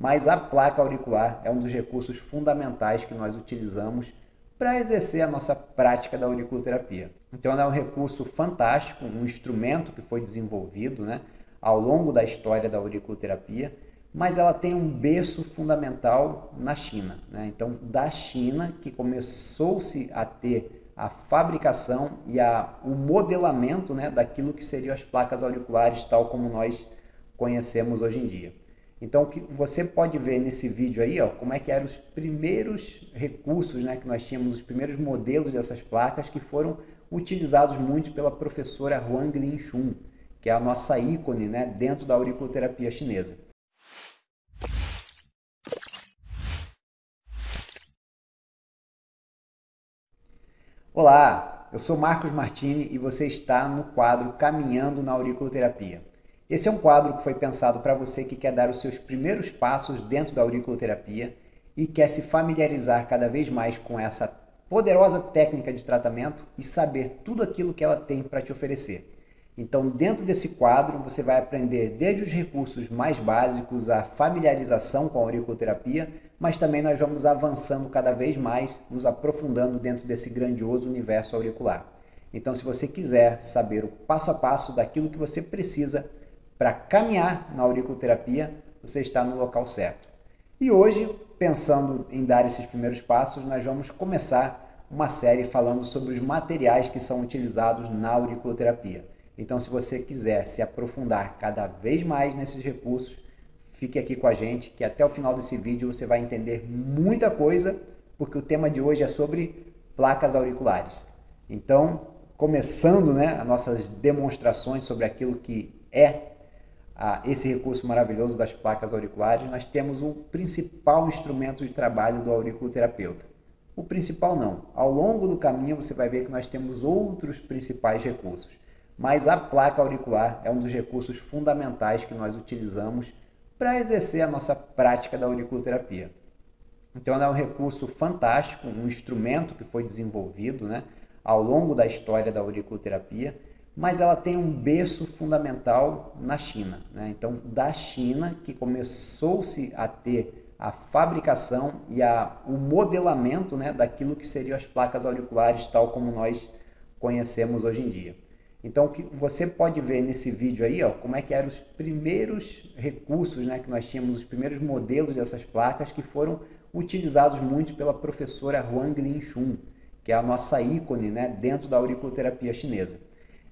mas a placa auricular é um dos recursos fundamentais que nós utilizamos para exercer a nossa prática da auriculoterapia. Então ela é um recurso fantástico, um instrumento que foi desenvolvido, né, ao longo da história da auriculoterapia, mas ela tem um berço fundamental na China, né? Então, da China que começou-se a ter a fabricação e o modelamento, né, daquilo que seriam as placas auriculares, tal como nós conhecemos hoje em dia. Então, o que você pode ver nesse vídeo aí, ó, como é que eram os primeiros recursos, né, que nós tínhamos, os primeiros modelos dessas placas que foram utilizados muito pela professora Huang Linchun, que é a nossa ícone, né, dentro da auriculoterapia chinesa. Olá, eu sou Marcos Martini e você está no quadro Caminhando na Auriculoterapia. Esse é um quadro que foi pensado para você que quer dar os seus primeiros passos dentro da auriculoterapia e quer se familiarizar cada vez mais com essa poderosa técnica de tratamento e saber tudo aquilo que ela tem para te oferecer. Então, dentro desse quadro, você vai aprender desde os recursos mais básicos, a familiarização com a auriculoterapia, mas também nós vamos avançando cada vez mais, nos aprofundando dentro desse grandioso universo auricular. Então, se você quiser saber o passo a passo daquilo que você precisa para caminhar na auriculoterapia, você está no local certo. E hoje, pensando em dar esses primeiros passos, nós vamos começar uma série falando sobre os materiais que são utilizados na auriculoterapia. Então, se você quiser se aprofundar cada vez mais nesses recursos, fique aqui com a gente, que até o final desse vídeo você vai entender muita coisa, porque o tema de hoje é sobre placas auriculares. Então, começando, né, as nossas demonstrações sobre aquilo que é esse recurso maravilhoso das placas auriculares, nós temos o principal instrumento de trabalho do auriculoterapeuta. O principal não. Ao longo do caminho você vai ver que nós temos outros principais recursos. Mas a placa auricular é um dos recursos fundamentais que nós utilizamos para exercer a nossa prática da auriculoterapia. Então ela é um recurso fantástico, um instrumento que foi desenvolvido, né, ao longo da história da auriculoterapia, mas ela tem um berço fundamental na China, né? Então da China que começou-se a ter a fabricação e o modelamento, né, daquilo que seriam as placas auriculares, tal como nós conhecemos hoje em dia. Então, o que você pode ver nesse vídeo aí, ó, como é que eram os primeiros recursos, né, que nós tínhamos, os primeiros modelos dessas placas que foram utilizados muito pela professora Huang Linchun, que é a nossa ícone, né, dentro da auriculoterapia chinesa.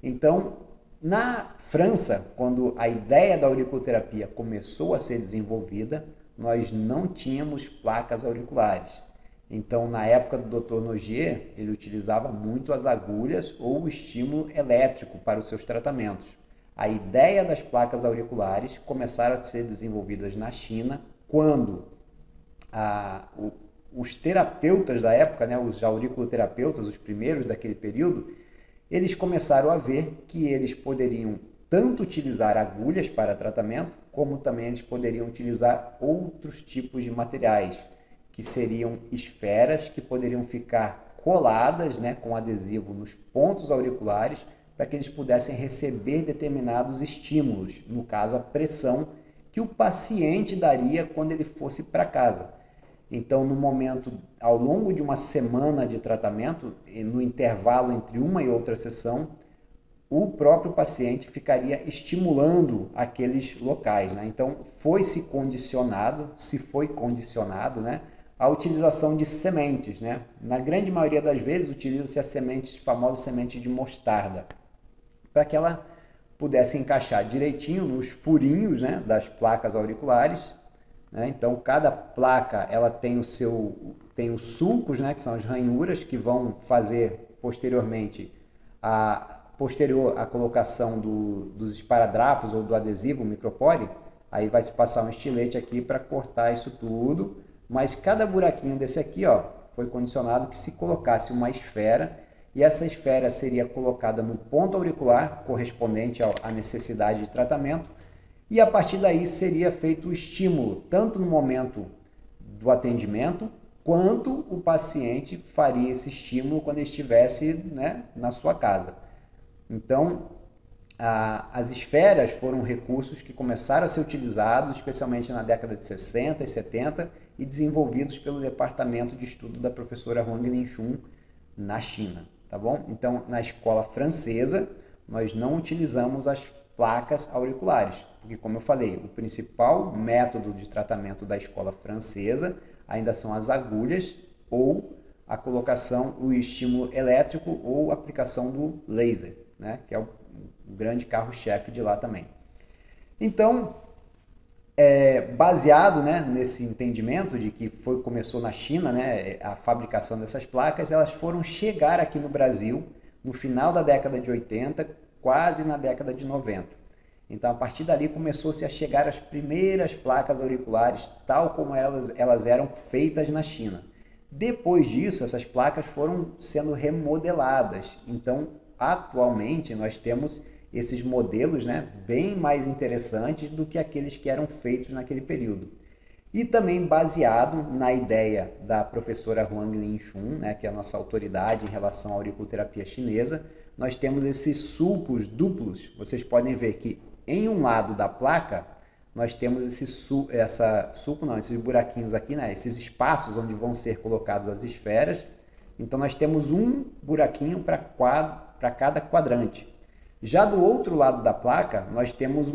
Então, na França, quando a ideia da auriculoterapia começou a ser desenvolvida, nós não tínhamos placas auriculares. Então, na época do Dr. Nogier, ele utilizava muito as agulhas ou o estímulo elétrico para os seus tratamentos. A ideia das placas auriculares começaram a ser desenvolvidas na China quando os terapeutas da época, né, os auriculoterapeutas, os primeiros daquele período, eles começaram a ver que eles poderiam tanto utilizar agulhas para tratamento, como também eles poderiam utilizar outros tipos de materiais, que seriam esferas que poderiam ficar coladas, né, com adesivo nos pontos auriculares, para que eles pudessem receber determinados estímulos, no caso a pressão que o paciente daria quando ele fosse para casa. Então, no momento, ao longo de uma semana de tratamento, no intervalo entre uma e outra sessão, o próprio paciente ficaria estimulando aqueles locais, né? Então, se foi condicionado, né, a utilização de sementes, né? Na grande maioria das vezes utiliza-se a famosa semente de mostarda, para que ela pudesse encaixar direitinho nos furinhos, né, das placas auriculares, né? Então cada placa ela tem os sulcos, né, que são as ranhuras que vão fazer posteriormente posterior à colocação dos esparadrapos ou do adesivo, o micropore. Aí vai se passar um estilete aqui para cortar isso tudo. Mas cada buraquinho desse aqui, ó, foi condicionado que se colocasse uma esfera, e essa esfera seria colocada no ponto auricular, correspondente à necessidade de tratamento, e a partir daí seria feito o estímulo, tanto no momento do atendimento, quanto o paciente faria esse estímulo quando ele estivesse, né, na sua casa. Então, As esferas foram recursos que começaram a ser utilizados, especialmente na década de 60 e 70, e desenvolvidos pelo Departamento de Estudo da professora Huang Linchun na China, tá bom? Então, na escola francesa, nós não utilizamos as placas auriculares, porque, como eu falei, o principal método de tratamento da escola francesa ainda são as agulhas ou a colocação, o estímulo elétrico ou aplicação do laser, né? Que é o grande carro-chefe de lá também. Então, baseado, né, nesse entendimento de que começou na China, né, a fabricação dessas placas, elas foram chegar aqui no Brasil no final da década de 80, quase na década de 90. Então, a partir dali começou-se a chegar as primeiras placas auriculares, tal como elas eram feitas na China. Depois disso, essas placas foram sendo remodeladas. Então, atualmente, nós temos esses modelos, né, bem mais interessantes do que aqueles que eram feitos naquele período. E também baseado na ideia da professora Huang Linchun, né, que é a nossa autoridade em relação à auriculoterapia chinesa, nós temos esses sulcos duplos. Vocês podem ver que em um lado da placa nós temos esses buraquinhos aqui, né, esses espaços onde vão ser colocadas as esferas. Então nós temos um buraquinho para cada quadrante. Já do outro lado da placa, nós temos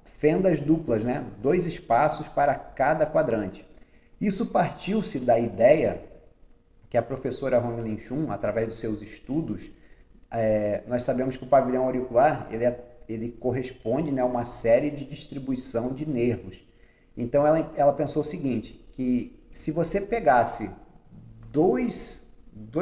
fendas duplas, né? 2 espaços para cada quadrante. Isso partiu-se da ideia que a professora Huang Linchun, através dos seus estudos, nós sabemos que o pavilhão auricular ele corresponde, né, a uma série de distribuição de nervos. Então ela pensou o seguinte, que se você pegasse dois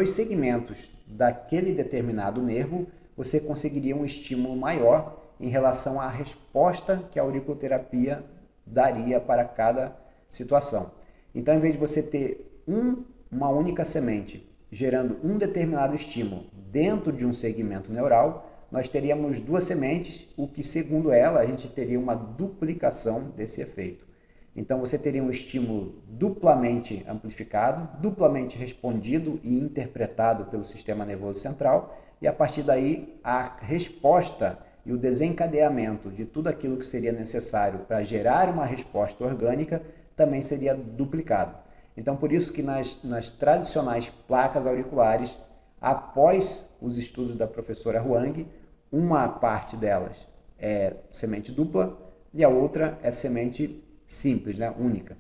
segmentos daquele determinado nervo, você conseguiria um estímulo maior em relação à resposta que a auriculoterapia daria para cada situação. Então, em vez de você ter uma única semente gerando um determinado estímulo dentro de um segmento neural, nós teríamos 2 sementes, o que, segundo ela, a gente teria uma duplicação desse efeito. Então, você teria um estímulo duplamente amplificado, duplamente respondido e interpretado pelo sistema nervoso central, e a partir daí a resposta e o desencadeamento de tudo aquilo que seria necessário para gerar uma resposta orgânica também seria duplicado. Então, por isso que nas tradicionais placas auriculares, após os estudos da professora Huang, uma parte delas é semente dupla e a outra é semente simples, né? Única.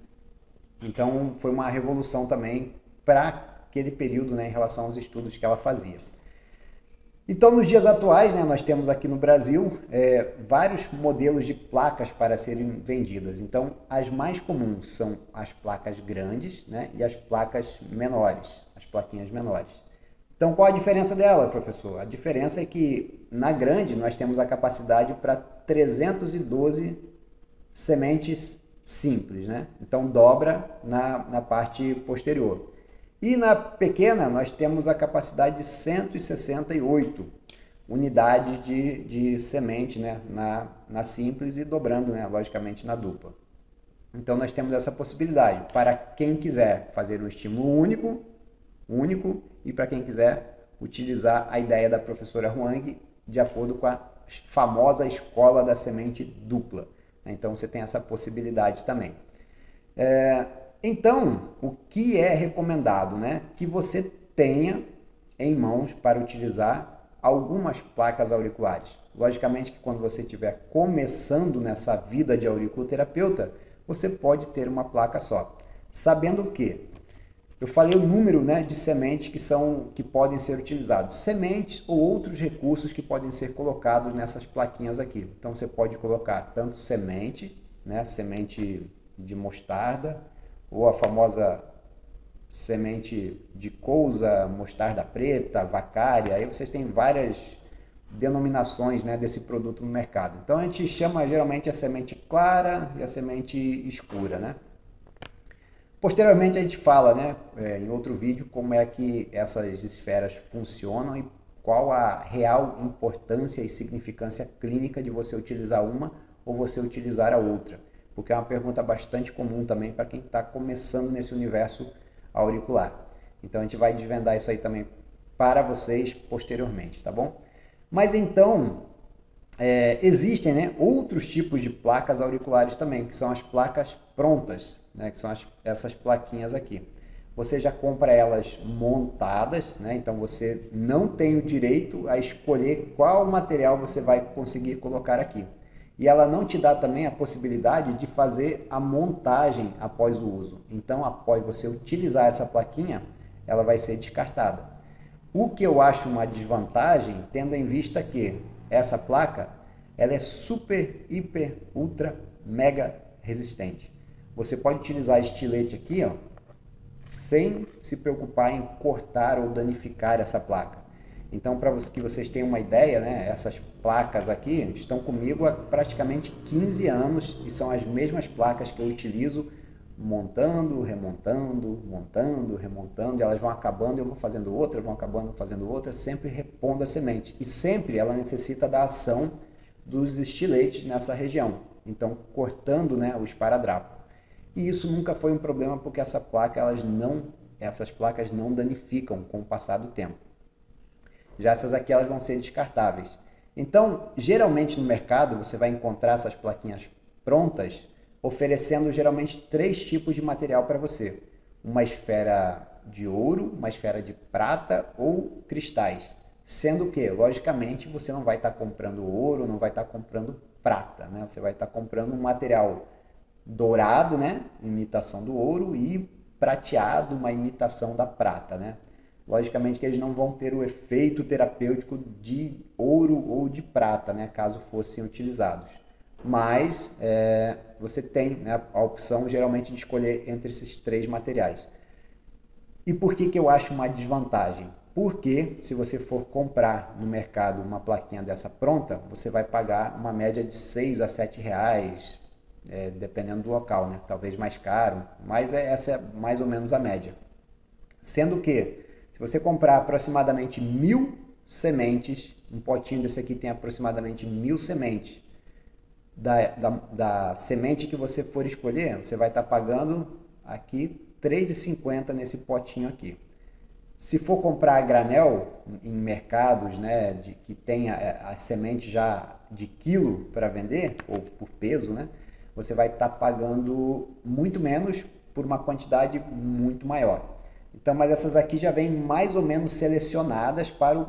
Então, foi uma revolução também para aquele período, né, em relação aos estudos que ela fazia. Então, nos dias atuais, né, nós temos aqui no Brasil vários modelos de placas para serem vendidas. Então, as mais comuns são as placas grandes, né, e as placas menores, as plaquinhas menores. Então, qual a diferença dela, professor? A diferença é que na grande nós temos a capacidade para 312 sementes simples, né? Então dobra na parte posterior. E na pequena nós temos a capacidade de 168 unidades de semente, né? na simples e dobrando, né, logicamente, na dupla. Então nós temos essa possibilidade para quem quiser fazer um estímulo único e para quem quiser utilizar a ideia da professora Huang de acordo com a famosa escola da semente dupla. Então você tem essa possibilidade também. Então, o que é recomendado, né? Que você tenha em mãos para utilizar algumas placas auriculares. Logicamente que quando você estiver começando nessa vida de auriculoterapeuta, você pode ter uma placa só. Sabendo que eu falei o número, né, de sementes que podem ser utilizados. Sementes ou outros recursos que podem ser colocados nessas plaquinhas aqui. Então você pode colocar tanto semente, né, semente de mostarda, ou a famosa semente de couza, mostarda preta, vacária. Aí vocês têm várias denominações, né, desse produto no mercado. Então a gente chama geralmente a semente clara e a semente escura, né? Posteriormente a gente fala, né, em outro vídeo, como é que essas esferas funcionam e qual a real importância e significância clínica de você utilizar uma ou você utilizar a outra, porque é uma pergunta bastante comum também para quem está começando nesse universo auricular. Então a gente vai desvendar isso aí também para vocês posteriormente, tá bom? Mas então, existem, né, outros tipos de placas auriculares também, que são as placas prontas, né, que são essas plaquinhas aqui. Você já compra elas montadas, né, então você não tem o direito a escolher qual material você vai conseguir colocar aqui. E ela não te dá também a possibilidade de fazer a montagem após o uso. Então, após você utilizar essa plaquinha, ela vai ser descartada. O que eu acho uma desvantagem, tendo em vista que essa placa, ela é super, hiper, ultra, mega resistente. Você pode utilizar estilete aqui, ó, sem se preocupar em cortar ou danificar essa placa. Então, para que vocês tenham uma ideia, né, essas placas aqui estão comigo há praticamente 15 anos e são as mesmas placas que eu utilizo montando, remontando, montando, remontando, e elas vão acabando, eu vou fazendo outra, vão acabando, fazendo outra, sempre repondo a semente. E sempre ela necessita da ação dos estiletes nessa região, então cortando, né, o esparadrapo. E isso nunca foi um problema porque essas placas não danificam com o passar do tempo. Já essas aqui elas vão ser descartáveis. Então, geralmente no mercado você vai encontrar essas plaquinhas prontas oferecendo geralmente 3 tipos de material para você. Uma esfera de ouro, uma esfera de prata ou cristais. Sendo que, logicamente, você não vai estar comprando ouro, não vai estar comprando prata, né? Você vai estar comprando um material dourado, né? Imitação do ouro, e prateado, uma imitação da prata, né? Logicamente que eles não vão ter o efeito terapêutico de ouro ou de prata, né? Caso fossem utilizados. Mas você tem, né, a opção geralmente de escolher entre esses 3 materiais. E por que eu acho uma desvantagem? Porque se você for comprar no mercado uma plaquinha dessa pronta, você vai pagar uma média de 6 a 7 reais, dependendo do local, né? Talvez mais caro, mas essa é mais ou menos a média. Sendo que, se você comprar aproximadamente 1000 sementes, um potinho desse aqui tem aproximadamente 1000 sementes, da semente que você for escolher, você vai estar pagando aqui R$3,50 nesse potinho aqui. Se for comprar a granel em mercados, né, que tem a semente já de quilo para vender, ou por peso, né, você vai estar pagando muito menos por uma quantidade muito maior. Então, mas essas aqui já vêm mais ou menos selecionadas para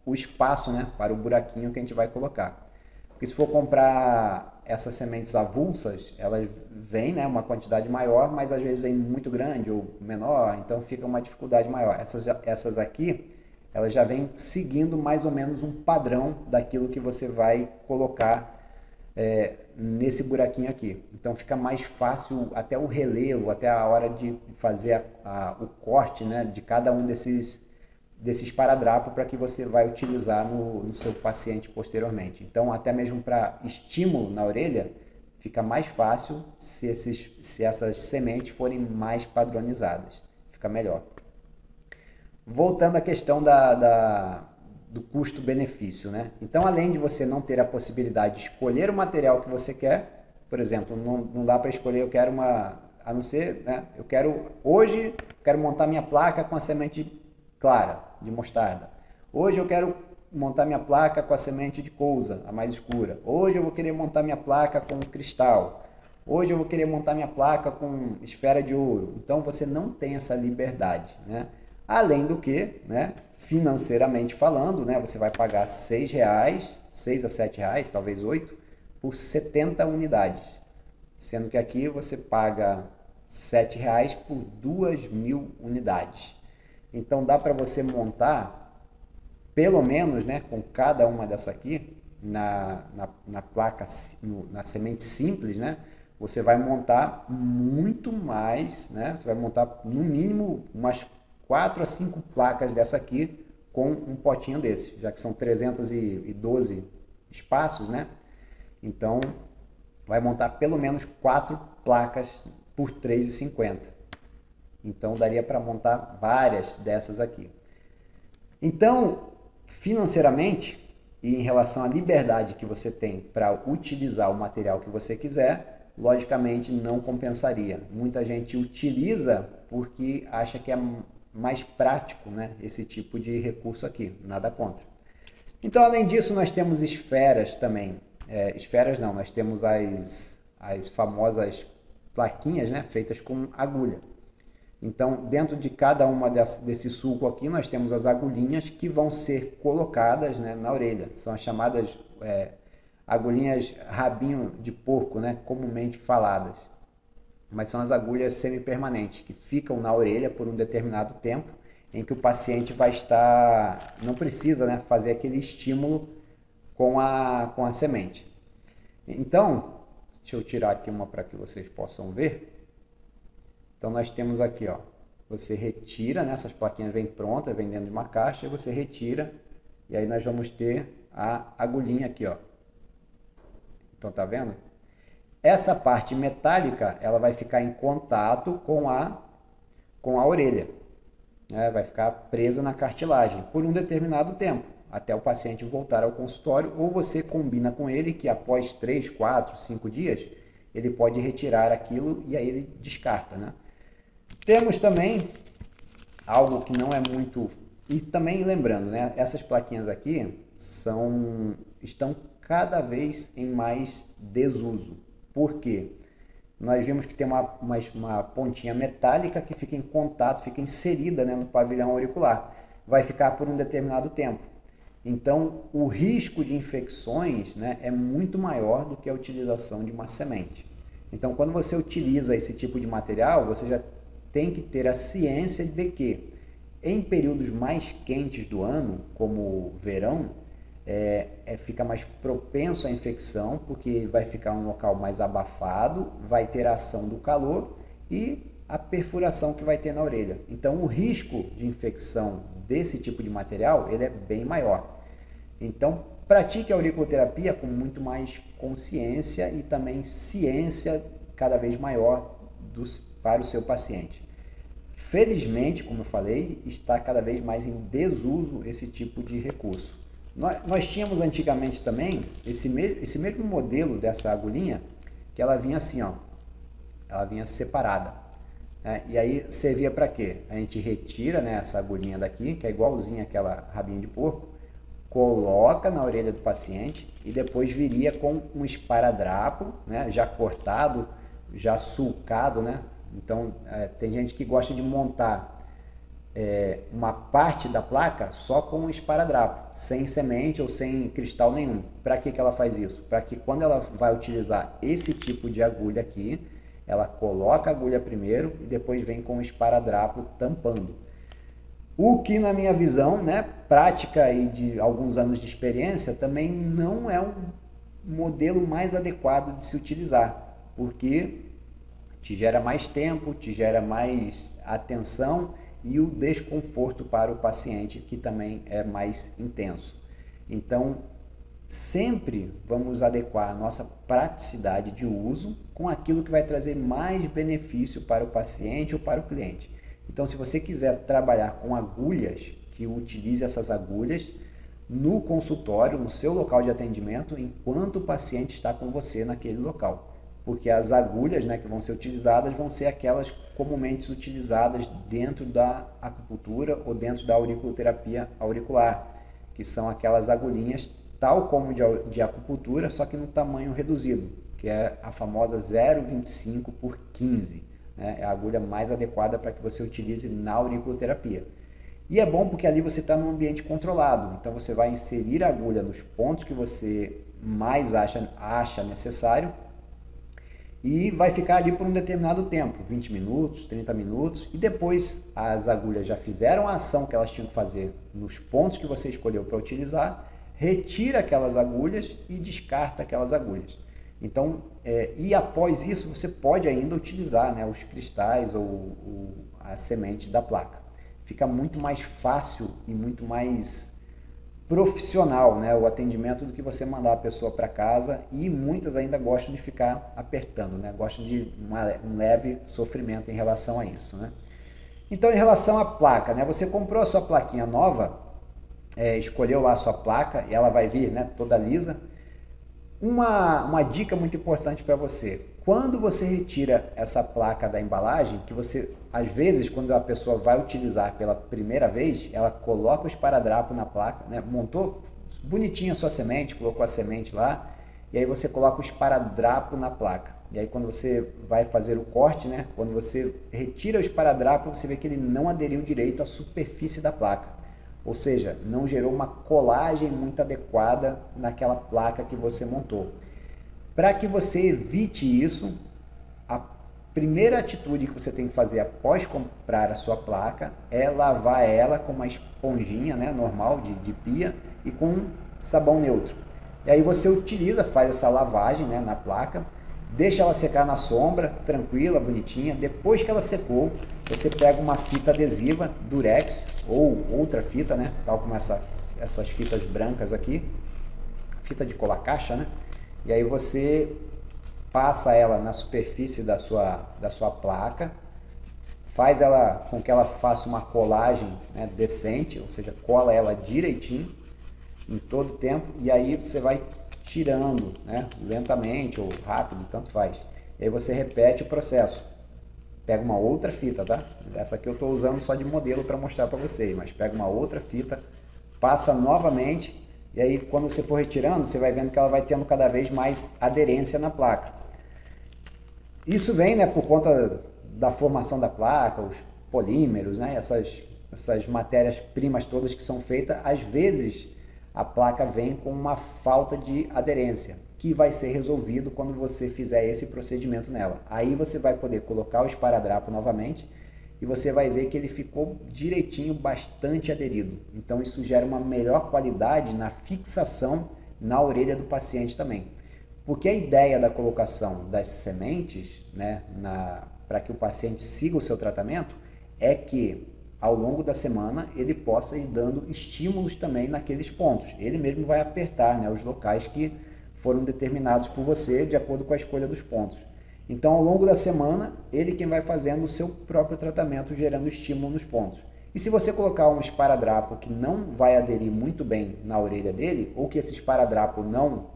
o espaço, né, para o buraquinho que a gente vai colocar. Porque se for comprar essas sementes avulsas, elas vêm, né, uma quantidade maior, mas às vezes vem muito grande ou menor, então fica uma dificuldade maior. Essas aqui, elas já vêm seguindo mais ou menos um padrão daquilo que você vai colocar nesse buraquinho aqui. Então fica mais fácil até o relevo, até a hora de fazer o corte, né, de cada um desses esparadrapo para que você vai utilizar no seu paciente posteriormente. Então, até mesmo para estímulo na orelha, fica mais fácil se essas sementes forem mais padronizadas. Fica melhor. Voltando à questão do custo-benefício, né? Então, além de você não ter a possibilidade de escolher o material que você quer, por exemplo, não dá para escolher, eu quero a não ser, né? Hoje, quero montar minha placa com a semente clara, de mostarda. Hoje eu quero montar minha placa com a semente de couza, a mais escura. Hoje eu vou querer montar minha placa com cristal. Hoje eu vou querer montar minha placa com esfera de ouro. Então você não tem essa liberdade, né? Além do que, né, financeiramente falando, né, você vai pagar R$6, 6 a 7 reais, talvez 8, por 70 unidades. Sendo que aqui você paga R$7 por 2.000 unidades. Então dá para você montar, pelo menos, né, com cada uma dessa aqui, na placa, na semente simples, né, você vai montar muito mais, né, você vai montar no mínimo umas 4 a 5 placas dessa aqui com um potinho desse, já que são 312 espaços, né, então vai montar pelo menos 4 placas por R$3,50. Então, daria para montar várias dessas aqui. Então, financeiramente, e em relação à liberdade que você tem para utilizar o material que você quiser, logicamente não compensaria. Muita gente utiliza porque acha que é mais prático, né, esse tipo de recurso aqui, nada contra. Então, além disso, nós temos esferas também. Esferas não, nós temos as famosas plaquinhas, né, feitas com agulha. Então, dentro de cada uma desse sulco aqui, nós temos as agulhinhas que vão ser colocadas, né, na orelha. São as chamadas agulhinhas rabinho de porco, né, comumente faladas. Mas são as agulhas semipermanentes, que ficam na orelha por um determinado tempo, em que o paciente vai estar, não precisa, né, fazer aquele estímulo com a semente. Então, deixa eu tirar aqui uma para que vocês possam ver. Então nós temos aqui, ó, você retira, né, essas plaquinhas vêm prontas, vem dentro de uma caixa, e você retira, e aí nós vamos ter a agulhinha aqui, ó. Então tá vendo? Essa parte metálica, ela vai ficar em contato com a orelha, né? Vai ficar presa na cartilagem por um determinado tempo, até o paciente voltar ao consultório, ou você combina com ele que após 3, 4, 5 dias, ele pode retirar aquilo e aí ele descarta, né? Temos também algo que não é muito... E também lembrando, né, essas plaquinhas aqui estão cada vez em mais desuso. Por quê? Nós vimos que tem uma pontinha metálica que fica em contato, fica inserida, né, no pavilhão auricular. Vai ficar por um determinado tempo. Então, o risco de infecções, né, é muito maior do que a utilização de uma semente. Então, quando você utiliza esse tipo de material, você já tem que ter a ciência de que em períodos mais quentes do ano, como o verão, fica mais propenso à infecção, porque vai ficar um local mais abafado, vai ter a ação do calor e a perfuração que vai ter na orelha. Então, o risco de infecção desse tipo de material, ele é bem maior. Então, pratique a auriculoterapia com muito mais consciência e também ciência cada vez maior para o seu paciente. Felizmente, como eu falei, está cada vez mais em desuso esse tipo de recurso. Nós tínhamos antigamente também esse mesmo modelo dessa agulhinha, que ela vinha assim, ó, ela vinha separada, né? E aí servia para quê? A gente retira, né, essa agulhinha daqui, que é igualzinha àquela rabinha de porco, coloca na orelha do paciente e depois viria com um esparadrapo, né, já cortado, já sulcado, né? Então, tem gente que gosta de montar uma parte da placa só com um esparadrapo, sem semente ou sem cristal nenhum. Para que ela faz isso? Para que quando ela vai utilizar esse tipo de agulha aqui, ela coloca a agulha primeiro e depois vem com o esparadrapo tampando. O que, na minha visão, né, prática e de alguns anos de experiência, também não é um modelo mais adequado de se utilizar, porque te gera mais tempo, te gera mais atenção e o desconforto para o paciente, que também é mais intenso. Então, sempre vamos adequar a nossa praticidade de uso com aquilo que vai trazer mais benefício para o paciente ou para o cliente. Então, se você quiser trabalhar com agulhas, que utilize essas agulhas no consultório, no seu local de atendimento, enquanto o paciente está com você naquele local. Porque as agulhas, né, que vão ser utilizadas vão ser aquelas comumente utilizadas dentro da acupuntura ou dentro da auriculoterapia auricular, que são aquelas agulhinhas tal como de acupuntura, só que no tamanho reduzido, que é a famosa 0,25 por 15. Né? É a agulha mais adequada para que você utilize na auriculoterapia. E é bom porque ali você está num ambiente controlado, então você vai inserir a agulha nos pontos que você mais acha necessário, e vai ficar ali por um determinado tempo, 20 minutos, 30 minutos, e depois as agulhas já fizeram a ação que elas tinham que fazer nos pontos que você escolheu para utilizar, retira aquelas agulhas e descarta aquelas agulhas. Então, e após isso você pode ainda utilizar, né, os cristais ou a semente da placa. Fica muito mais fácil e muito mais profissional, né, o atendimento do que você mandar a pessoa para casa, e muitas ainda gostam de ficar apertando, né, gostam de um leve sofrimento em relação a isso, né. Então, em relação à placa, né, você comprou a sua plaquinha nova, escolheu lá a sua placa e ela vai vir, né, toda lisa. Uma dica muito importante para você: quando você retira essa placa da embalagem, que você, às vezes, quando a pessoa vai utilizar pela primeira vez, ela coloca o esparadrapo na placa, né? bonitinha a sua semente, colocou a semente lá, e aí você coloca o esparadrapo na placa. E aí quando você vai fazer o corte, né, quando você retira o esparadrapo, você vê que ele não aderiu direito à superfície da placa. Ou seja, não gerou uma colagem muito adequada naquela placa que você montou. Para que você evite isso, a primeira atitude que você tem que fazer após comprar a sua placa é lavar ela com uma esponjinha, né, normal de pia e com sabão neutro. E aí você utiliza, faz essa lavagem, né, na placa, deixa ela secar na sombra, tranquila, bonitinha. Depois que ela secou, você pega uma fita adesiva, Durex ou outra fita, né, tal como essas fitas brancas aqui, fita de colar caixa, né? E aí você passa ela na superfície da sua placa, faz ela com que ela faça uma colagem, né, decente, ou seja, cola ela direitinho em todo o tempo, e aí você vai tirando, né, lentamente ou rápido, tanto faz. E aí você repete o processo. Pega uma outra fita, tá? Essa aqui eu estou usando só de modelo para mostrar para vocês, mas pega uma outra fita, passa novamente, e aí quando você for retirando, você vai vendo que ela vai tendo cada vez mais aderência na placa. Isso vem, né, por conta da formação da placa, os polímeros, né, essas matérias-primas todas que são feitas. Às vezes a placa vem com uma falta de aderência, que vai ser resolvido quando você fizer esse procedimento nela. Aí você vai poder colocar o esparadrapo novamente e você vai ver que ele ficou direitinho, bastante aderido. Então isso gera uma melhor qualidade na fixação na orelha do paciente também. Porque a ideia da colocação das sementes, né, para que o paciente siga o seu tratamento, é que ao longo da semana ele possa ir dando estímulos também naqueles pontos. Ele mesmo vai apertar, né, os locais que foram determinados por você de acordo com a escolha dos pontos. Então, ao longo da semana, ele quem vai fazendo o seu próprio tratamento, gerando estímulo nos pontos. E se você colocar um esparadrapo que não vai aderir muito bem na orelha dele, ou que esse esparadrapo não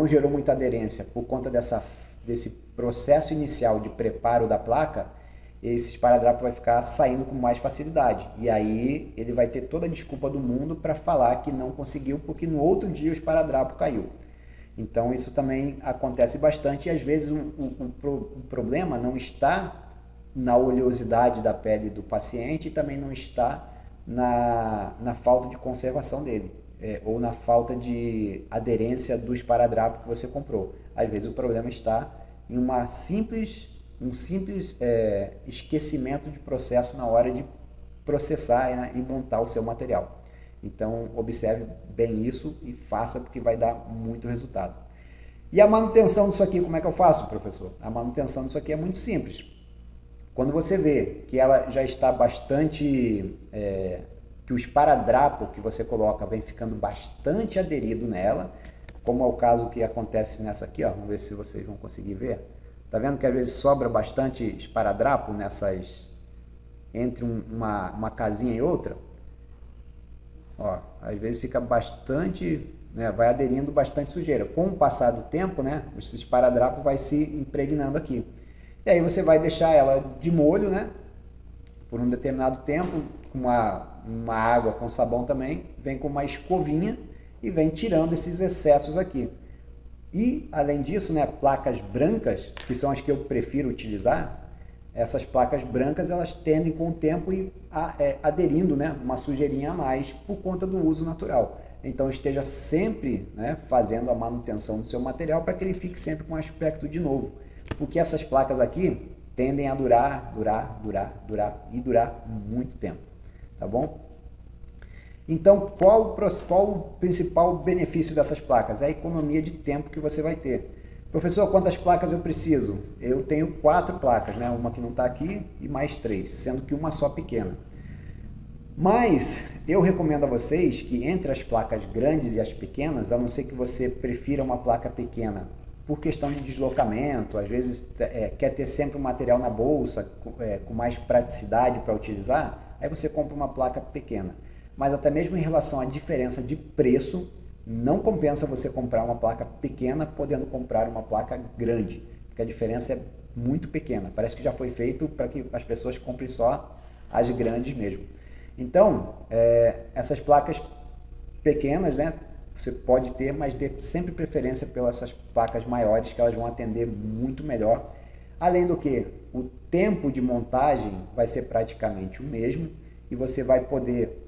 gerou muita aderência por conta desse processo inicial de preparo da placa, esse esparadrapo vai ficar saindo com mais facilidade. E aí ele vai ter toda a desculpa do mundo para falar que não conseguiu, porque no outro dia o esparadrapo caiu. Então isso também acontece bastante e às vezes o problema não está na oleosidade da pele do paciente e também não está na falta de conservação dele. Ou na falta de aderência do esparadrapo que você comprou. Às vezes o problema está em um simples esquecimento de processo na hora de processar, né, e montar o seu material. Então observe bem isso e faça, porque vai dar muito resultado. E a manutenção disso aqui, como é que eu faço, professor? A manutenção disso aqui é muito simples. Quando você vê que ela já está bastante... que o esparadrapo que você coloca vem ficando bastante aderido nela, como é o caso que acontece nessa aqui, ó, vamos ver se vocês vão conseguir ver. Tá vendo que às vezes sobra bastante esparadrapo entre uma casinha e outra? Ó, às vezes fica bastante, né, vai aderindo bastante sujeira. Com o passar do tempo, né, esse esparadrapo vai se impregnando aqui. E aí você vai deixar ela de molho, né, por um determinado tempo, com uma água com sabão também, vem com uma escovinha e vem tirando esses excessos aqui. E, além disso, né, placas brancas, que são as que eu prefiro utilizar, essas placas brancas, elas tendem com o tempo e aderindo, né, uma sujeirinha a mais por conta do uso natural. Então, esteja sempre, né, fazendo a manutenção do seu material para que ele fique sempre com aspecto de novo. Porque essas placas aqui tendem a durar muito tempo, tá bom? Então, qual o principal benefício dessas placas? É a economia de tempo que você vai ter. Professor, quantas placas eu preciso? Eu tenho 4 placas, né? Uma que não está aqui e mais 3, sendo que uma só pequena. Mas eu recomendo a vocês que entre as placas grandes e as pequenas, a não ser que você prefira uma placa pequena por questão de deslocamento, às vezes quer ter sempre o material na bolsa, com mais praticidade para utilizar, aí você compra uma placa pequena. Mas até mesmo em relação à diferença de preço, não compensa você comprar uma placa pequena podendo comprar uma placa grande, porque a diferença é muito pequena. Parece que já foi feito para que as pessoas comprem só as grandes mesmo. Então, essas placas pequenas, né? Você pode ter, mas dê sempre preferência pelas essas placas maiores, que elas vão atender muito melhor. Além do que, o tempo de montagem vai ser praticamente o mesmo e você vai poder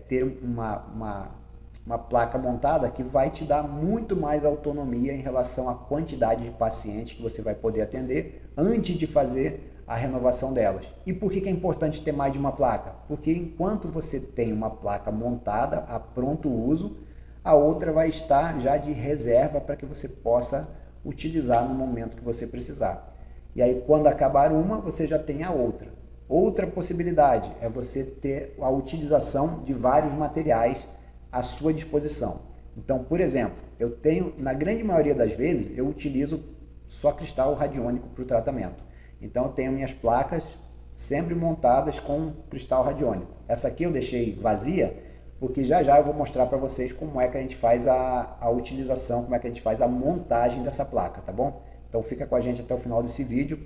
ter uma placa montada que vai te dar muito mais autonomia em relação à quantidade de pacientes que você vai poder atender antes de fazer a renovação delas. E por que é importante ter mais de uma placa? Porque enquanto você tem uma placa montada a pronto uso, a outra vai estar já de reserva para que você possa utilizar no momento que você precisar. E aí quando acabar uma, você já tem a outra. Outra possibilidade é você ter a utilização de vários materiais à sua disposição. Então, por exemplo, eu tenho, na grande maioria das vezes, eu utilizo só cristal radiônico para o tratamento. Então, eu tenho minhas placas sempre montadas com cristal radiônico. Essa aqui eu deixei vazia, porque já já eu vou mostrar para vocês como é que a gente faz a utilização, como é que a gente faz a montagem dessa placa, tá bom? Então, fica com a gente até o final desse vídeo,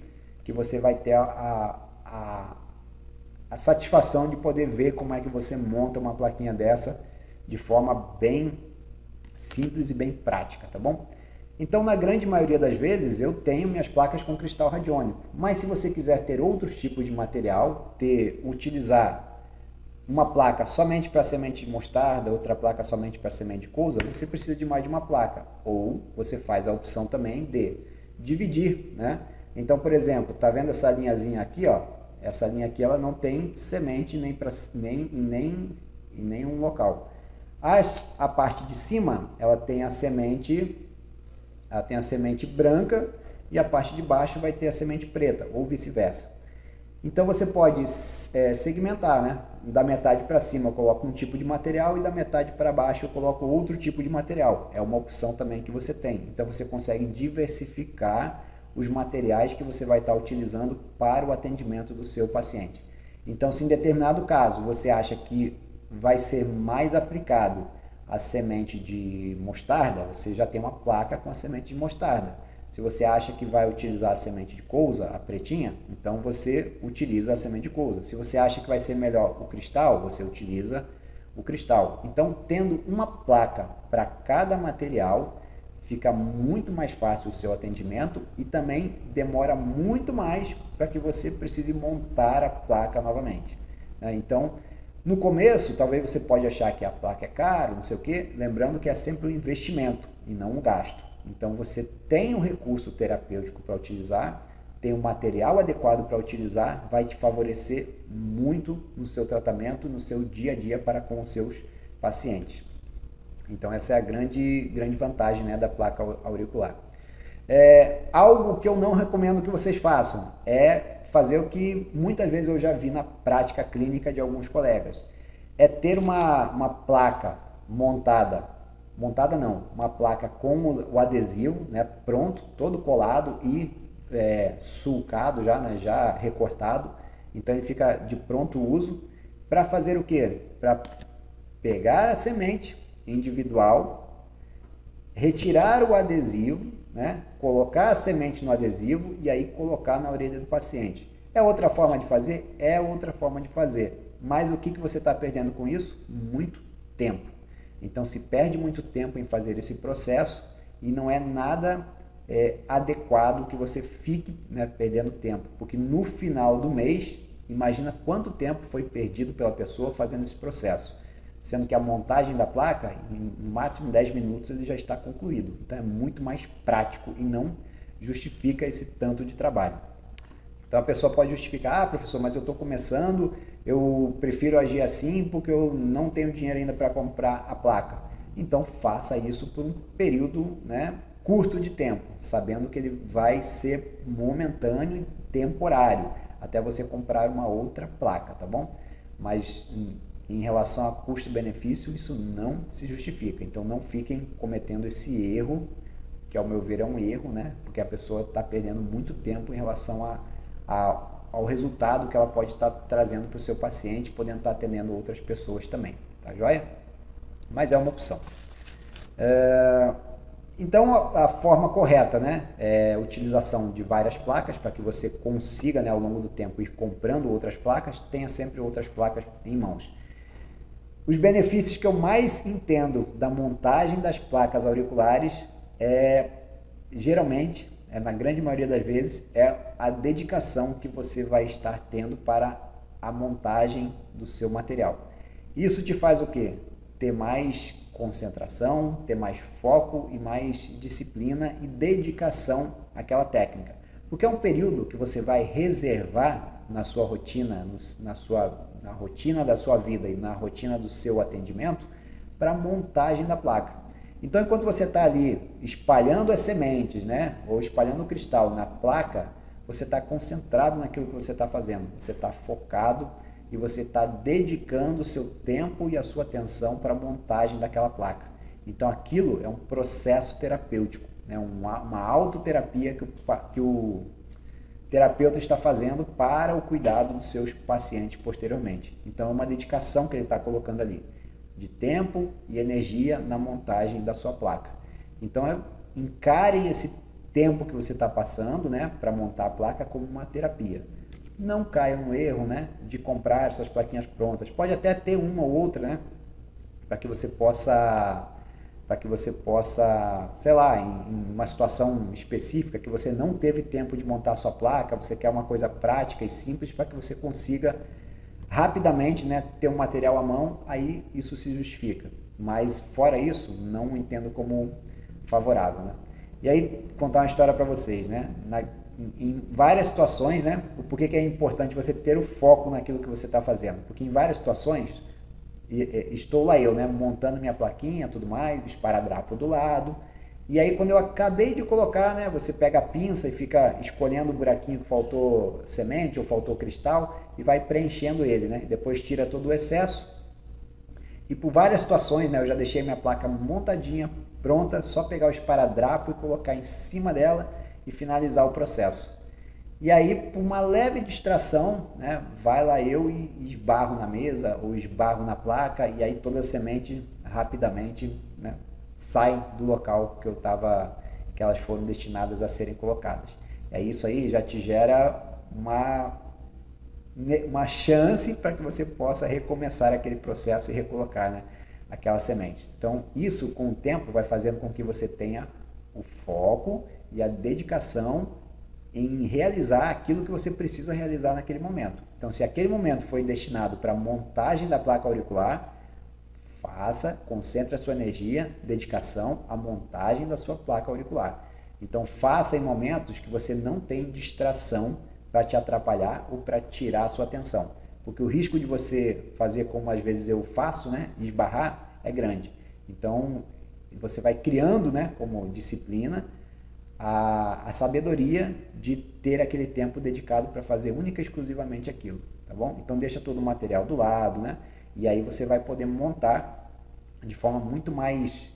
que você vai ter a satisfação de poder ver como é que você monta uma plaquinha dessa de forma bem simples e bem prática, tá bom? Então, na grande maioria das vezes, eu tenho minhas placas com cristal radiônico, mas se você quiser ter outros tipos de material, utilizar uma placa somente para semente de mostarda, outra placa somente para semente de couza, você precisa de mais de uma placa, ou você faz a opção também de dividir, né? Então, por exemplo, tá vendo essa linhazinha aqui, ó? Essa linha aqui ela não tem semente em nenhum local. A parte de cima ela tem a semente branca e a parte de baixo vai ter a semente preta ou vice-versa. Então você pode segmentar, né? Da metade para cima eu coloco um tipo de material e da metade para baixo eu coloco outro tipo de material. É uma opção também que você tem. Então você consegue diversificar os materiais que você vai estar utilizando para o atendimento do seu paciente. Então, se em determinado caso você acha que vai ser mais aplicado a semente de mostarda, você já tem uma placa com a semente de mostarda. Se você acha que vai utilizar a semente de couza, a pretinha, então você utiliza a semente de couza. Se você acha que vai ser melhor o cristal, você utiliza o cristal. Então, tendo uma placa para cada material, fica muito mais fácil o seu atendimento e também demora muito mais para que você precise montar a placa novamente. Então, no começo, talvez você pode achar que a placa é cara, não sei o quê, lembrando que é sempre um investimento e não um gasto. Então, você tem um recurso terapêutico para utilizar, tem um material adequado para utilizar, vai te favorecer muito no seu tratamento, no seu dia a dia para com os seus pacientes. Então, essa é a grande vantagem, né, da placa auricular. Algo que eu não recomendo que vocês façam é fazer o que muitas vezes eu já vi na prática clínica de alguns colegas. É ter uma placa montada não, uma placa com o adesivo, né, pronto, todo colado e sulcado já, né, já recortado. Então ele fica de pronto uso para fazer o quê? Para pegar a semente individual, retirar o adesivo, né? Colocar a semente no adesivo e aí colocar na orelha do paciente. É outra forma de fazer? É outra forma de fazer. Mas o que você está perdendo com isso? Muito tempo. Então se perde muito tempo em fazer esse processo e não é nada adequado que você fique, né, perdendo tempo. Porque no final do mês, imagina quanto tempo foi perdido pela pessoa fazendo esse processo. Sendo que a montagem da placa, no máximo 10 minutos, ele já está concluído. Então é muito mais prático e não justifica esse tanto de trabalho. Então a pessoa pode justificar, professor, mas eu estou começando, eu prefiro agir assim porque eu não tenho dinheiro ainda para comprar a placa. Então faça isso por um período, né, curto de tempo, sabendo que ele vai ser momentâneo e temporário, até você comprar uma outra placa, tá bom? Mas em relação a custo-benefício, isso não se justifica. Então, não fiquem cometendo esse erro, que ao meu ver é um erro, né? Porque a pessoa está perdendo muito tempo em relação ao resultado que ela pode estar trazendo para o seu paciente, podendo estar atendendo outras pessoas também. Tá joia? Mas é uma opção. Então, a forma correta, né, é a utilização de várias placas para que você consiga, né, ao longo do tempo ir comprando outras placas, tenha sempre outras placas em mãos. Os benefícios que eu mais entendo da montagem das placas auriculares geralmente, na grande maioria das vezes, é a dedicação que você vai estar tendo para a montagem do seu material. Isso te faz o quê? Ter mais concentração, ter mais foco e mais disciplina e dedicação àquela técnica. Porque é um período que você vai reservar na sua rotina, na rotina da sua vida e na rotina do seu atendimento para a montagem da placa. Então, enquanto você está ali espalhando as sementes, né, ou espalhando o cristal na placa, você está concentrado naquilo que você está fazendo. Você está focado e você está dedicando o seu tempo e a sua atenção para a montagem daquela placa. Então, aquilo é um processo terapêutico, né, uma autoterapia que o terapeuta está fazendo para o cuidado dos seus pacientes posteriormente. Então, é uma dedicação que ele está colocando ali, de tempo e energia na montagem da sua placa. Então, encare esse tempo que você está passando, né, para montar a placa como uma terapia. Não caia no erro, né, de comprar essas plaquinhas prontas. Pode até ter uma ou outra, né, para que você possa, sei lá, em uma situação específica que você não teve tempo de montar a sua placa, você quer uma coisa prática e simples para que você consiga rapidamente, né, ter um material à mão, aí isso se justifica. Mas fora isso, não entendo como favorável, né? E aí, contar uma história para vocês, né? Em várias situações, né? Por que é importante você ter o foco naquilo que você está fazendo? Porque em várias situações, estou lá eu, né, montando minha plaquinha, tudo mais, esparadrapo do lado, e aí quando eu acabei de colocar, né, você pega a pinça e fica escolhendo o buraquinho que faltou semente ou faltou cristal e vai preenchendo ele, né? Depois tira todo o excesso. E por várias situações, né, eu já deixei minha placa montadinha, pronta, só pegar o esparadrapo e colocar em cima dela e finalizar o processo. E aí, por uma leve distração, né, vai lá eu e esbarro na mesa ou esbarro na placa e aí toda a semente rapidamente, né, sai do local que elas foram destinadas a serem colocadas. E aí isso aí já te gera uma chance para que você possa recomeçar aquele processo e recolocar, né, aquela semente. Então, isso com o tempo vai fazendo com que você tenha o foco e a dedicação em realizar aquilo que você precisa realizar naquele momento. Então, se aquele momento foi destinado para a montagem da placa auricular, concentre a sua energia, dedicação à montagem da sua placa auricular. Então, faça em momentos que você não tem distração para te atrapalhar ou para tirar a sua atenção. Porque o risco de você fazer como às vezes eu faço, né, esbarrar, é grande. Então, você vai criando, né, como disciplina, a sabedoria de ter aquele tempo dedicado para fazer única e exclusivamente aquilo, tá bom? Então, deixa todo o material do lado, né? E aí você vai poder montar de forma muito mais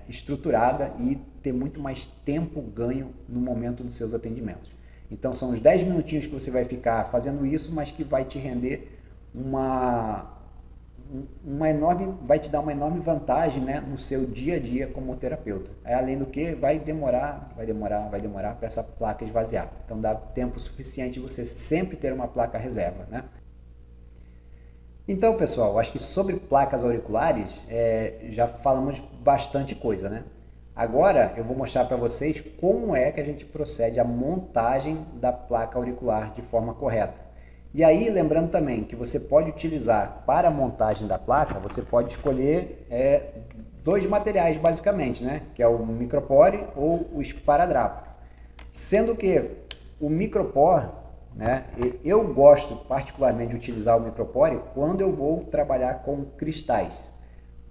estruturada e ter muito mais tempo ganho no momento dos seus atendimentos. Então, são os 10 minutinhos que você vai ficar fazendo isso, mas que vai te render vai te dar uma enorme vantagem, né, no seu dia a dia como terapeuta. Além do que, vai demorar para essa placa esvaziar. Então, dá tempo suficiente de você sempre ter uma placa reserva, né? Então, pessoal, acho que sobre placas auriculares já falamos bastante coisa, né? Agora eu vou mostrar para vocês como é que a gente procede à montagem da placa auricular de forma correta. E aí, lembrando também que você pode utilizar para a montagem da placa, você pode escolher dois materiais basicamente, né? Que é o micropore ou o esparadrapo. Sendo que o micropore, né, eu gosto particularmente de utilizar o micropore quando eu vou trabalhar com cristais.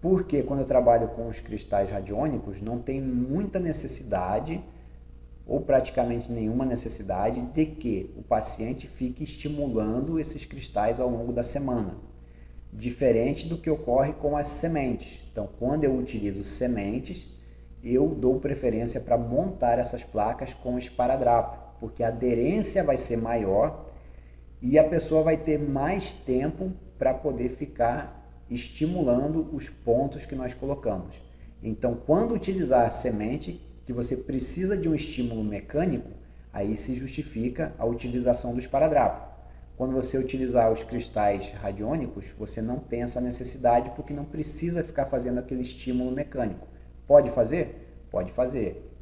Porque quando eu trabalho com os cristais radiônicos, não tem muita necessidade ou praticamente nenhuma necessidade de que o paciente fique estimulando esses cristais ao longo da semana, diferente do que ocorre com as sementes. Então, quando eu utilizo sementes, eu dou preferência para montar essas placas com esparadrapo, porque a aderência vai ser maior e a pessoa vai ter mais tempo para poder ficar estimulando os pontos que nós colocamos. Então, quando utilizar semente, que você precisa de um estímulo mecânico, aí se justifica a utilização do esparadrapo. quando você utilizar os cristais radiônicos, você não tem essa necessidade porque não precisa ficar fazendo aquele estímulo mecânico. Pode fazer? Pode fazer.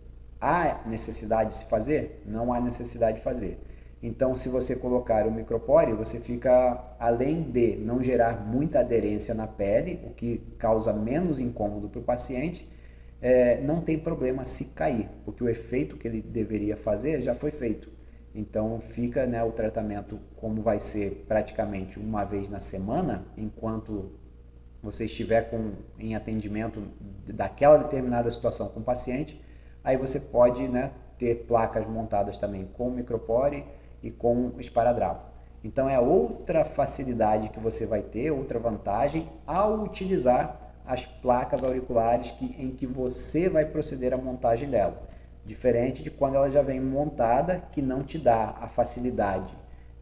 Há necessidade de se fazer? Não há necessidade de fazer. Então, se você colocar o micropore, você fica, além de não gerar muita aderência na pele, o que causa menos incômodo para o paciente, não tem problema se cair, porque o efeito que ele deveria fazer já foi feito. Então, fica, né, o tratamento como vai ser praticamente uma vez na semana, enquanto você estiver em atendimento daquela determinada situação com o paciente, aí você pode, né, ter placas montadas também com micropore e com esparadrapo. Então é outra facilidade que você vai ter, outra vantagem ao utilizar as placas auriculares em que você vai proceder à montagem dela. Diferente de quando ela já vem montada, que não te dá a facilidade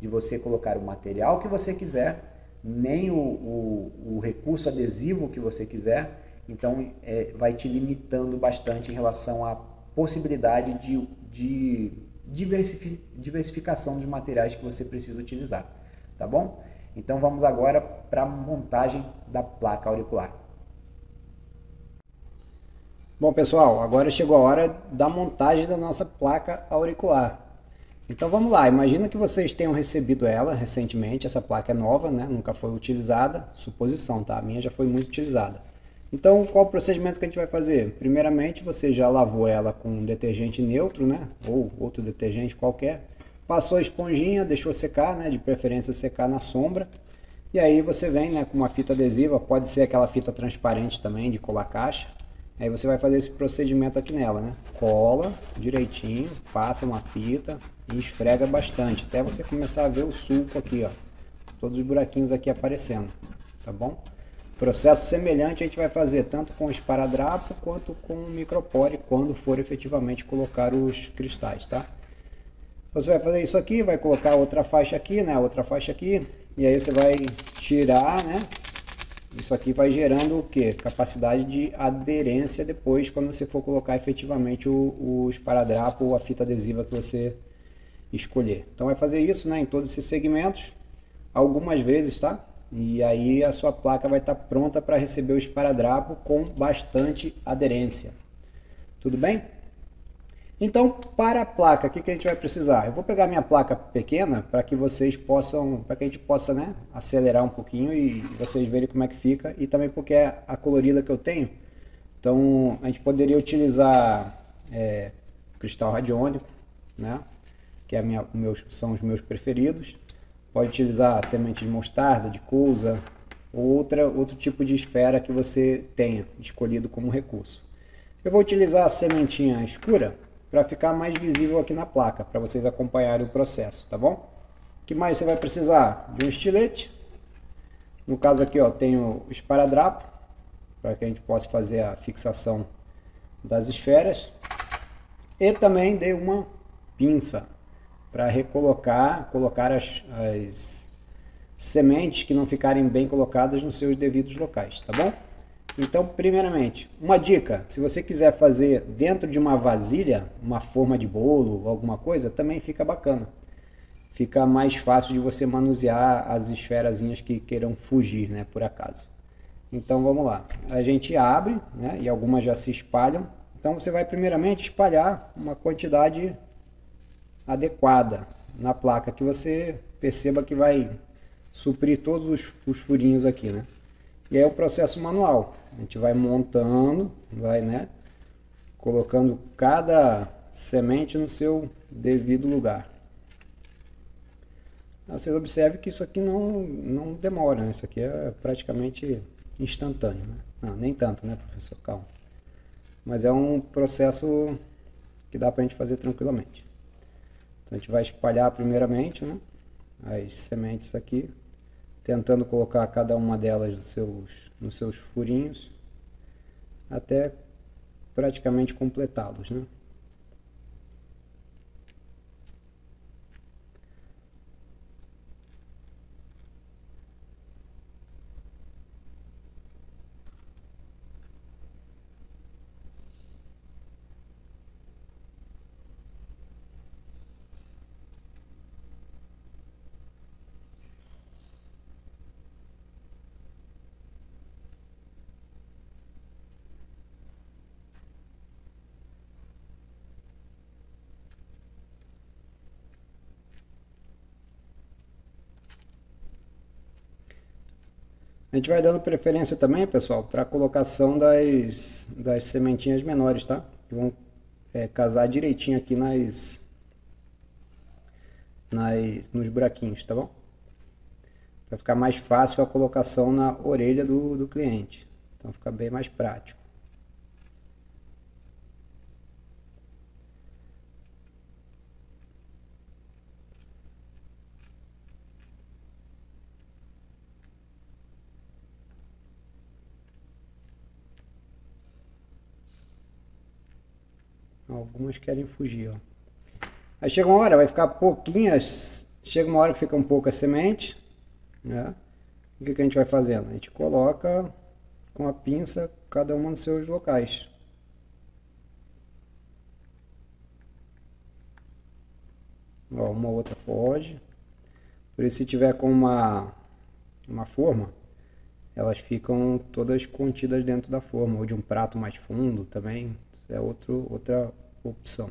de você colocar o material que você quiser, nem o recurso adesivo que você quiser. Então vai te limitando bastante em relação à possibilidade de diversificação dos materiais que você precisa utilizar, tá bom? Então vamos agora para a montagem da placa auricular. Bom pessoal, agora chegou a hora da montagem da nossa placa auricular. Então vamos lá, imagina que vocês tenham recebido ela recentemente, essa placa é nova, né? Nunca foi utilizada, suposição, tá? A minha já foi muito utilizada. Então qual o procedimento que a gente vai fazer? Primeiramente você já lavou ela com detergente neutro, né? Ou outro detergente qualquer, passou a esponjinha, deixou secar, né? De preferência secar na sombra. E aí você vem, né, com uma fita adesiva, pode ser aquela fita transparente também, de colar caixa. Aí você vai fazer esse procedimento aqui nela, né? Cola direitinho, passa uma fita e esfrega bastante, até você começar a ver o sulco aqui, ó. Todos os buraquinhos aqui aparecendo, tá bom? Processo semelhante a gente vai fazer tanto com o esparadrapo quanto com o micropore, quando for efetivamente colocar os cristais, tá? Você vai fazer isso aqui, vai colocar outra faixa aqui, né? Outra faixa aqui, e aí você vai tirar, né? Isso aqui vai gerando o que? Capacidade de aderência depois, quando você for colocar efetivamente o esparadrapo ou a fita adesiva que você escolher. Então vai fazer isso, né, em todos esses segmentos, algumas vezes, tá? E aí a sua placa vai estar pronta para receber o esparadrapo com bastante aderência. Tudo bem? Então, para a placa, o que a gente vai precisar? Eu vou pegar minha placa pequena para que vocês possam, para que a gente possa, né, acelerar um pouquinho e vocês verem como é que fica. E também porque é a colorida que eu tenho. Então, a gente poderia utilizar cristal radiônico, né, que é são os meus preferidos. Pode utilizar semente de mostarda, de couza, ou outro tipo de esfera que você tenha escolhido como recurso. Eu vou utilizar a sementinha escura para ficar mais visível aqui na placa, para vocês acompanharem o processo, tá bom? O que mais você vai precisar? De um estilete. No caso aqui, ó, tenho o esparadrapo, para que a gente possa fazer a fixação das esferas. E também de uma pinça, para colocar as sementes que não ficarem bem colocadas nos seus devidos locais, tá bom? Então, primeiramente, uma dica, se você quiser fazer dentro de uma vasilha, uma forma de bolo, alguma coisa, também fica bacana. Fica mais fácil de você manusear as esferazinhas que queiram fugir, né, por acaso. Então, vamos lá. A gente abre, né, e algumas já se espalham. Então, você vai primeiramente espalhar uma quantidade adequada na placa, que você perceba que vai suprir todos os furinhos aqui, né? E aí é o processo manual. A gente vai montando, vai, né, colocando cada semente no seu devido lugar. Vocês observem que isso aqui não demora, né? Isso aqui é praticamente instantâneo, né? Não, nem tanto, né, professor? Calma. Mas é um processo que dá para a gente fazer tranquilamente. Então a gente vai espalhar primeiramente, né, as sementes aqui, tentando colocar cada uma delas nos seus furinhos, até praticamente completá-los, né? A gente vai dando preferência também, pessoal, para a colocação das sementinhas menores, tá? Que vão casar direitinho aqui nos buraquinhos, tá bom? Vai ficar mais fácil a colocação na orelha do cliente. Então fica bem mais prático. Algumas querem fugir, ó. Aí chega uma hora, vai ficar pouquinhas. Chega uma hora que fica um pouco a semente, né? O que a gente vai fazendo? A gente coloca com a pinça cada uma nos seus locais. Ó, uma outra foge. Por isso, se tiver com uma forma, elas ficam todas contidas dentro da forma, ou de um prato mais fundo também, é outra opção.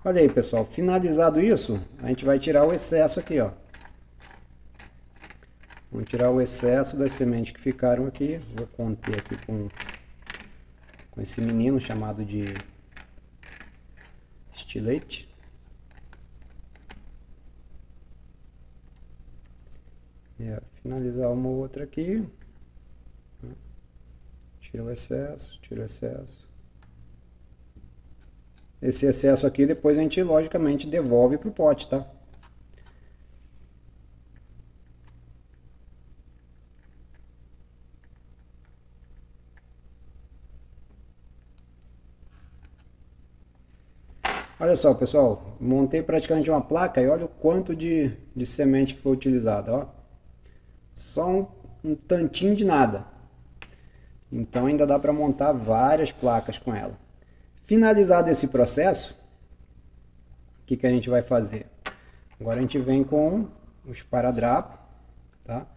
Olha aí, pessoal, finalizado isso, a gente vai tirar o excesso aqui, ó. Vamos tirar o excesso das sementes que ficaram aqui. Vou conter aqui com esse menino chamado de estilete. Finalizar uma ou outra aqui. Tira o excesso, tira o excesso. Esse excesso aqui depois a gente logicamente devolve para o pote, tá? Olha só, pessoal, montei praticamente uma placa e olha o quanto de semente que foi utilizada, ó. Só um tantinho de nada. Então ainda dá para montar várias placas com ela. Finalizado esse processo, o que a gente vai fazer? Agora a gente vem com o esparadrapo, tá?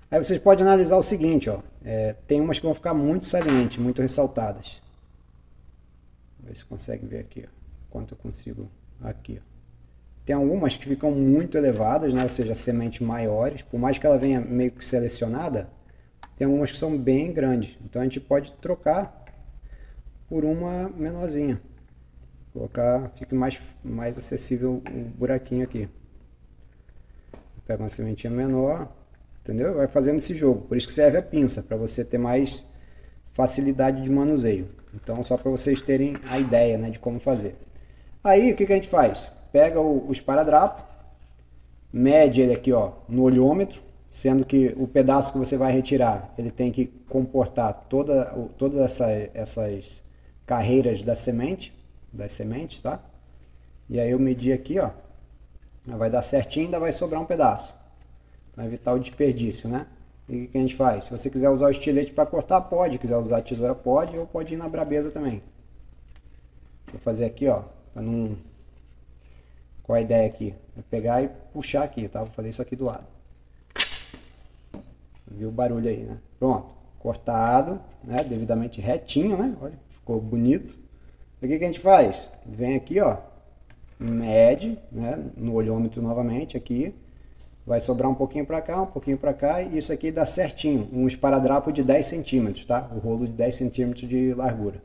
Aí vocês podem analisar o seguinte, ó. Tem umas que vão ficar muito salientes, muito ressaltadas. Vamos ver se consegue ver aqui, ó. Quanto eu consigo aqui, ó. Tem algumas que ficam muito elevadas, né? Ou seja, sementes maiores. Por mais que ela venha meio que selecionada, tem algumas que são bem grandes. Então a gente pode trocar por uma menorzinha. Colocar, fica mais acessível o buraquinho aqui. Pega uma sementinha menor, entendeu? Vai fazendo esse jogo. Por isso que serve a pinça, para você ter mais facilidade de manuseio. Então, só para vocês terem a ideia, né, de como fazer. Aí, o que a gente faz? Pega o esparadrapo, mede ele aqui, ó, no olhômetro, sendo que o pedaço que você vai retirar, ele tem que comportar todas essas carreiras das sementes, tá? E aí eu medi aqui, ó, vai dar certinho, ainda vai sobrar um pedaço, para evitar o desperdício, né? E o que a gente faz? Se você quiser usar o estilete para cortar, pode. Se quiser usar a tesoura, pode, ou pode ir na brabeza também. Vou fazer aqui, ó, para não... Qual a ideia aqui? É pegar e puxar aqui, tá? Vou fazer isso aqui do lado. Viu o barulho aí, né? Pronto. Cortado, né? Devidamente retinho, né? Olha, ficou bonito. O que a gente faz? Vem aqui, ó. Mede, né? No olhômetro novamente, aqui. Vai sobrar um pouquinho para cá, um pouquinho para cá. E isso aqui dá certinho. Um esparadrapo de 10 centímetros, tá? O rolo de 10 centímetros de largura.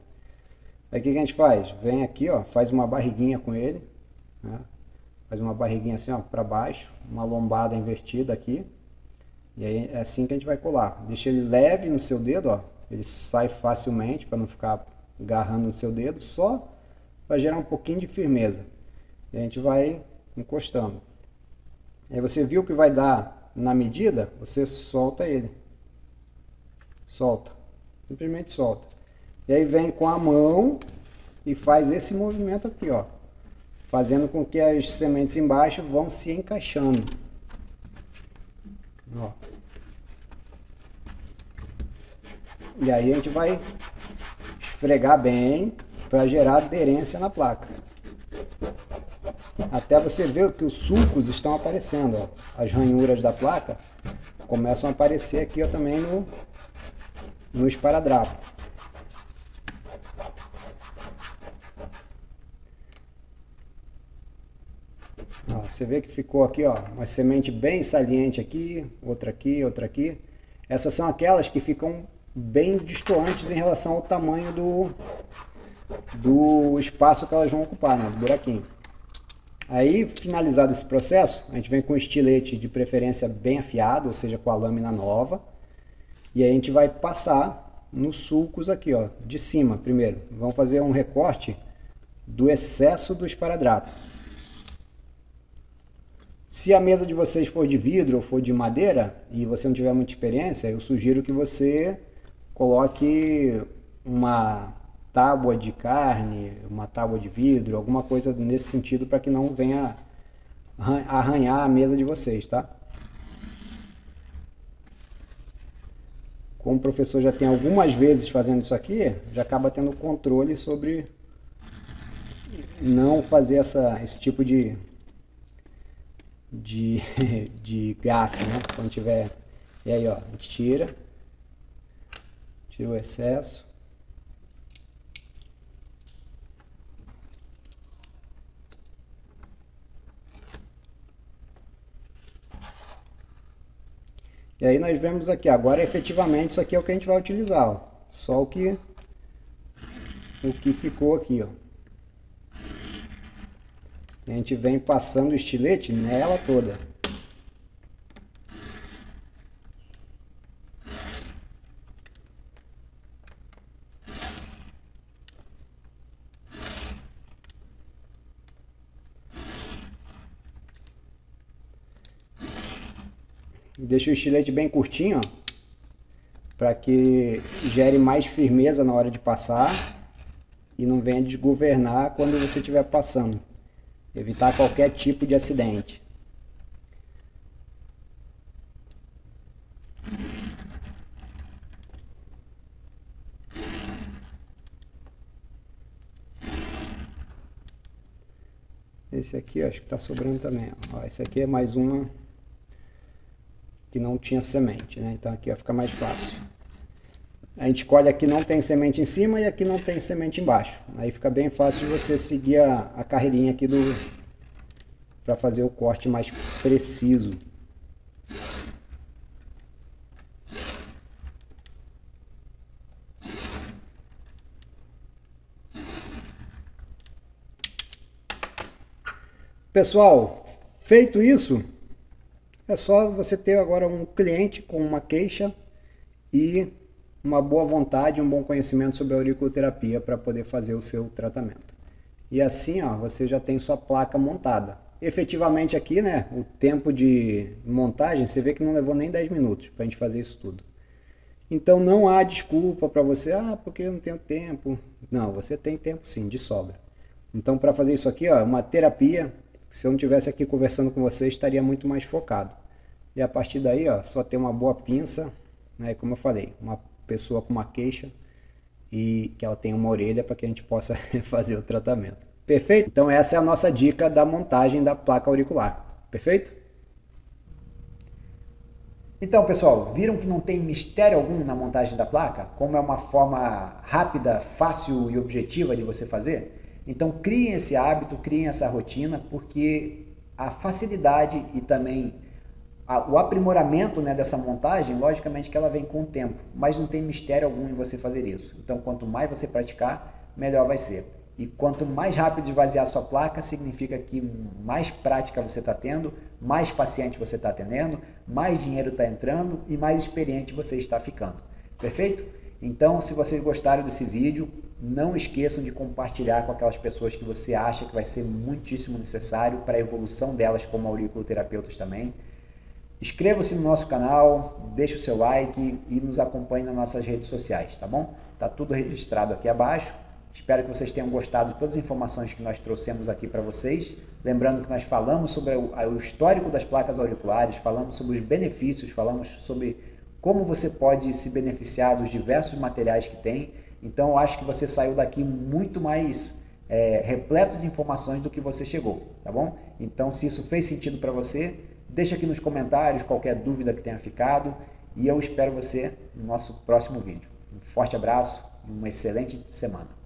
Aí o que a gente faz? Vem aqui, ó. Faz uma barriguinha com ele, né? Faz uma barriguinha assim, ó, para baixo, uma lombada invertida aqui. E aí é assim que a gente vai colar. Deixa ele leve no seu dedo, ó. Ele sai facilmente para não ficar agarrando no seu dedo, só para gerar um pouquinho de firmeza. E a gente vai encostando. Aí você viu que vai dar na medida, você solta ele. Solta. Simplesmente solta. E aí vem com a mão e faz esse movimento aqui, ó. Fazendo com que as sementes embaixo vão se encaixando. Ó. E aí a gente vai esfregar bem para gerar aderência na placa. Até você ver que os sulcos estão aparecendo, ó. As ranhuras da placa começam a aparecer aqui, ó, também no esparadrapo. Ó, você vê que ficou aqui, ó, uma semente bem saliente aqui, outra aqui, outra aqui. Essas são aquelas que ficam bem distantes em relação ao tamanho do espaço que elas vão ocupar, né, do buraquinho. Aí, finalizado esse processo, a gente vem com o estilete de preferência bem afiado, ou seja, com a lâmina nova. E aí a gente vai passar nos sulcos aqui, ó, de cima primeiro. Vamos fazer um recorte do excesso do esparadrapo. Se a mesa de vocês for de vidro ou for de madeira e você não tiver muita experiência, eu sugiro que você coloque uma tábua de carne, uma tábua de vidro, alguma coisa nesse sentido para que não venha arranhar a mesa de vocês, tá? Como o professor já tem algumas vezes fazendo isso aqui, já acaba tendo controle sobre não fazer esse tipo de gafe, né? Quando tiver. E aí, ó, a gente tira o excesso. E aí nós vemos aqui, agora efetivamente isso aqui é o que a gente vai utilizar, ó. Só o que ficou aqui, ó. A gente vem passando o estilete nela toda. Deixa o estilete bem curtinho, ó, para que gere mais firmeza na hora de passar e não venha desgovernar quando você estiver passando. Evitar qualquer tipo de acidente. Esse aqui, ó, acho que está sobrando também. Ó, esse aqui é mais uma que não tinha semente, né? Então aqui, ó, fica mais fácil. A gente escolhe aqui não tem semente em cima e aqui não tem semente embaixo. Aí fica bem fácil de você seguir a carreirinha aqui para fazer o corte mais preciso. Pessoal, feito isso, é só você ter agora um cliente com uma queixa e uma boa vontade, um bom conhecimento sobre a auriculoterapia para poder fazer o seu tratamento. E assim, ó, você já tem sua placa montada. Efetivamente aqui, né, o tempo de montagem, você vê que não levou nem 10 minutos para a gente fazer isso tudo. Então não há desculpa para você, porque eu não tenho tempo. Não, você tem tempo sim, de sobra. Então para fazer isso aqui, ó, é uma terapia. Se eu não estivesse aqui conversando com você, estaria muito mais focado. E a partir daí, ó, só ter uma boa pinça, né, como eu falei, uma pessoa com uma queixa e que ela tenha uma orelha para que a gente possa fazer o tratamento. Perfeito? Então essa é a nossa dica da montagem da placa auricular. Perfeito? Então, pessoal, viram que não tem mistério algum na montagem da placa? Como é uma forma rápida, fácil e objetiva de você fazer? Então, criem esse hábito, criem essa rotina, porque a facilidade e também o aprimoramento, né, dessa montagem, logicamente que ela vem com o tempo, mas não tem mistério algum em você fazer isso. Então, quanto mais você praticar, melhor vai ser. E quanto mais rápido esvaziar sua placa, significa que mais prática você está tendo, mais paciente você está atendendo, mais dinheiro está entrando e mais experiente você está ficando. Perfeito? Então, se vocês gostaram desse vídeo, não esqueçam de compartilhar com aquelas pessoas que você acha que vai ser muitíssimo necessário para a evolução delas como auriculoterapeutas também. Inscreva-se no nosso canal, deixe o seu like e nos acompanhe nas nossas redes sociais, tá bom? Tá tudo registrado aqui abaixo. Espero que vocês tenham gostado de todas as informações que nós trouxemos aqui para vocês. Lembrando que nós falamos sobre o histórico das placas auriculares, falamos sobre os benefícios, falamos sobre como você pode se beneficiar dos diversos materiais que tem. Então, eu acho que você saiu daqui muito mais repleto de informações do que você chegou, tá bom? Então, se isso fez sentido para você, deixa aqui nos comentários qualquer dúvida que tenha ficado e eu espero você no nosso próximo vídeo. Um forte abraço e uma excelente semana.